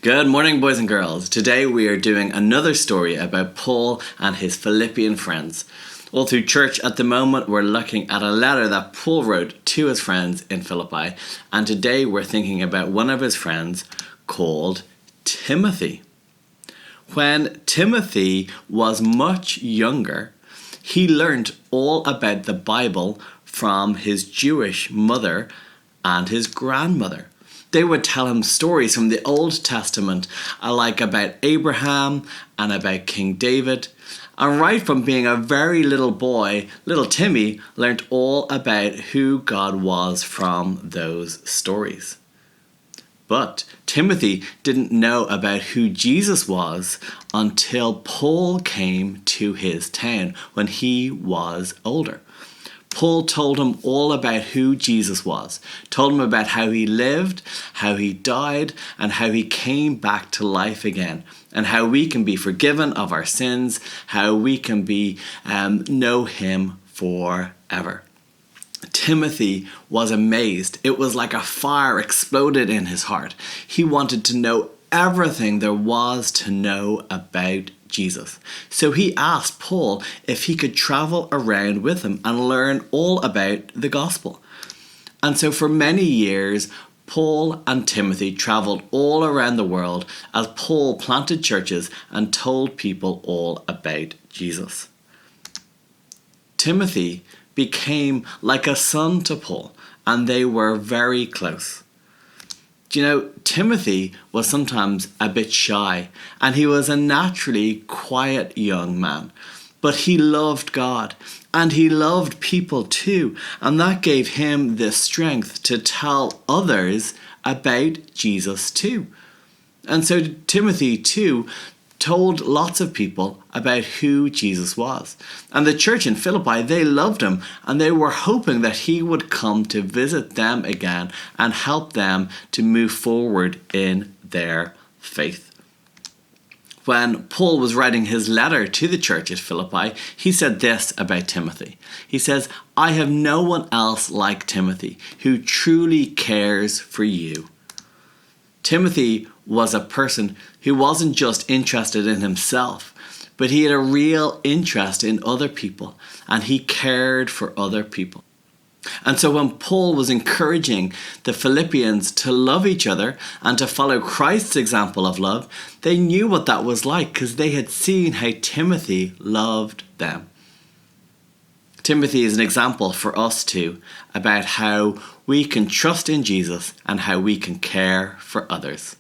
Good morning, boys and girls. Today we are doing another story about Paul and his Philippian friends. All through church at the moment, we're looking at a letter that Paul wrote to his friends in Philippi. And today we're thinking about one of his friends called Timothy. When Timothy was much younger, he learned all about the Bible from his Jewish mother and his grandmother. They would tell him stories from the Old Testament, like about Abraham and about King David. And right from being a very little boy, little Timmy learnt all about who God was from those stories. But Timothy didn't know about who Jesus was until Paul came to his town when he was older. Paul told him all about who Jesus was, told him about how he lived, how he died, and how he came back to life again, and how we can be forgiven of our sins, how we can know him forever. Timothy was amazed. It was like a fire exploded in his heart. He wanted to know everything there was to know about Jesus. So he asked Paul if he could travel around with him and learn all about the gospel. And so for many years, Paul and Timothy traveled all around the world as Paul planted churches and told people all about Jesus. Timothy became like a son to Paul, and they were very close. Do you know, Timothy was sometimes a bit shy, and he was a naturally quiet young man. But he loved God, and he loved people too, and that gave him the strength to tell others about Jesus too. And so Timothy too told lots of people about who Jesus was. And the church in Philippi, they loved him, and they were hoping that he would come to visit them again and help them to move forward in their faith. When Paul was writing his letter to the church at Philippi, he said this about Timothy. He says, "I have no one else like Timothy who truly cares for you." Timothy was a person who wasn't just interested in himself, but he had a real interest in other people, and he cared for other people. And so when Paul was encouraging the Philippians to love each other and to follow Christ's example of love, they knew what that was like because they had seen how Timothy loved them. Timothy is an example for us too about how we can trust in Jesus and how we can care for others.